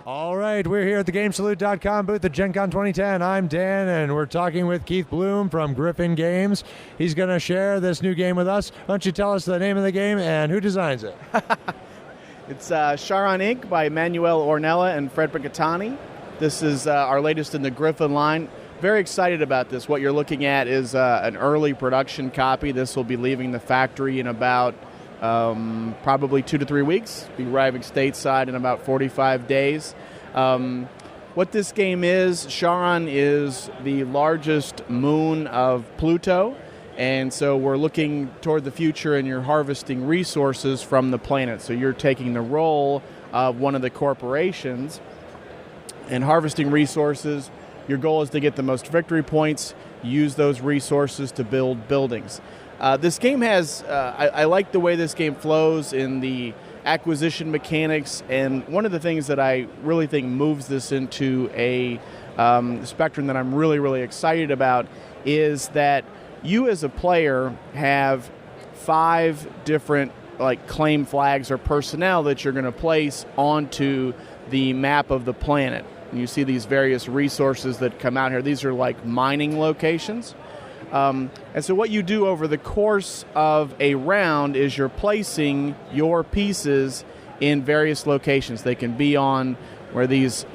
All right, we're here at the GameSalute.com booth at Gen Con 2010. I'm Dan, and we're talking with Keith Blume from Gryphon Games. He's going to share this new game with us. Why don't you tell us the name of the game and who designs it? It's Charon Inc. by Manuel Ornella and Fred Brigatani. This is our latest in the Gryphon line. Very excited about this. What you're looking at is an early production copy. This will be leaving the factory in about probably 2 to 3 weeks. Be arriving stateside in about 45 days. What this game is, Charon is the largest moon of Pluto, and so we're looking toward the future and you're harvesting resources from the planet. So you're taking the role of one of the corporations and harvesting resources. Your goal is to get the most victory points, use those resources to build buildings. This game has, I like the way this game flows in the acquisition mechanics, and one of the things that I really think moves this into a spectrum that I'm really, really excited about is that you as a player have 5 different claim flags or personnel that you're going to place onto the map of the planet. And you see these various resources that come out here. These are like mining locations. And so what you do over the course of a round is you're placing your pieces in various locations. They can be on where these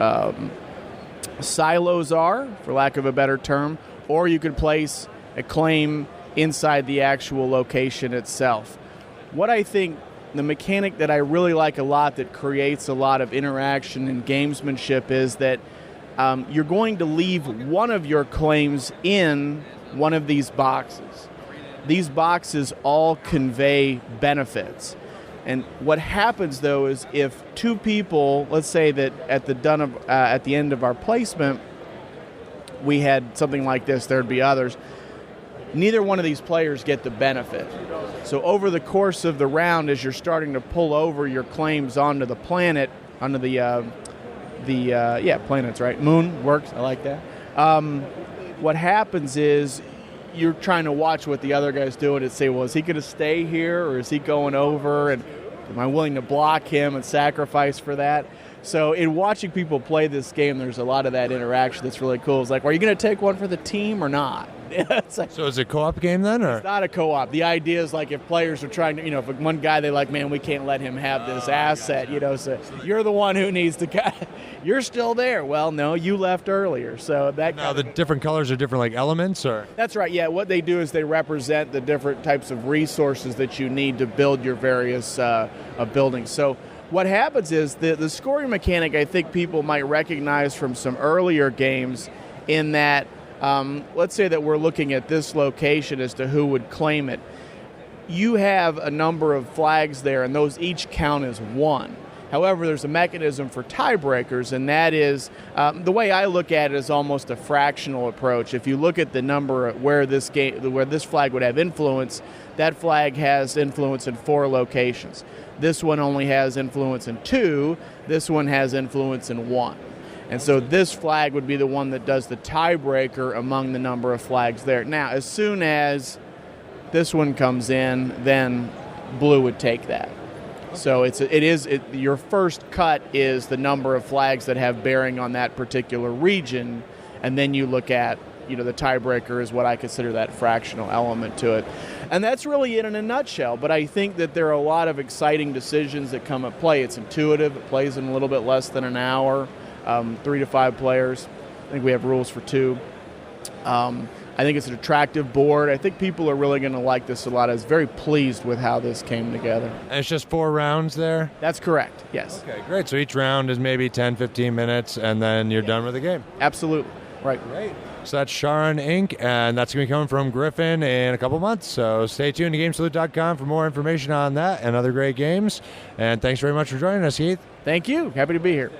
silos are, for lack of a better term, or you could place a claim inside the actual location itself. What I think the mechanic that I really like a lot that creates a lot of interaction and gamesmanship is that you're going to leave one of your claims in one of these boxes. These boxes all convey benefits. And what happens, though, is if 2 people, let's say that at the end of our placement, we had something like this, there'd be others, neither one of these players get the benefit. So over the course of the round, as you're starting to pull over your claims onto the planet, onto the planets, right? Moon works, I like that. What happens is you're trying to watch what the other guy's doing and say, well, is he going to stay here or is he going over? And am I willing to block him and sacrifice for that? So in watching people play this game, there's a lot of that interaction that's really cool. It's like, well, are you going to take one for the team or not? So is it a co-op game then? Or? It's not a co-op. The idea is like if players are trying to, if one guy they like, man, we can't let him have this asset, so you're the one who needs to, you're still there. Well, no, you left earlier. So that. Now the different colors are different elements or? That's right, yeah. What they do is they represent the different types of resources that you need to build your various buildings. So what happens is the scoring mechanic I think people might recognize from some earlier games in that let's say that we're looking at this location as to who would claim it. You have a number of flags there, and those each count as 1. However, there's a mechanism for tiebreakers, and that is, the way I look at it is almost a fractional approach. If you look at the number where this flag would have influence, that flag has influence in 4 locations. This one only has influence in 2. This one has influence in 1. And so this flag would be the one that does the tiebreaker among the number of flags there. Now, as soon as this one comes in, then blue would take that. So your first cut is the number of flags that have bearing on that particular region, and then you look at, the tiebreaker is what I consider that fractional element to it. And that's really it in a nutshell, but I think that there are a lot of exciting decisions that come at play. It's intuitive. It plays in a little bit less than an hour. 3 to 5 players. I think we have rules for 2. I think it's an attractive board. I think people are really going to like this a lot. I was very pleased with how this came together. And it's just 4 rounds there? That's correct, yes. Okay, great. So each round is maybe 10, 15 minutes, and then you're done with the game. Absolutely. Right. Great. So that's Charon Inc., and that's going to be coming from Gryphon in a couple months. So stay tuned to GameSalute.com for more information on that and other great games. And thanks very much for joining us, Keith. Thank you. Happy to be here.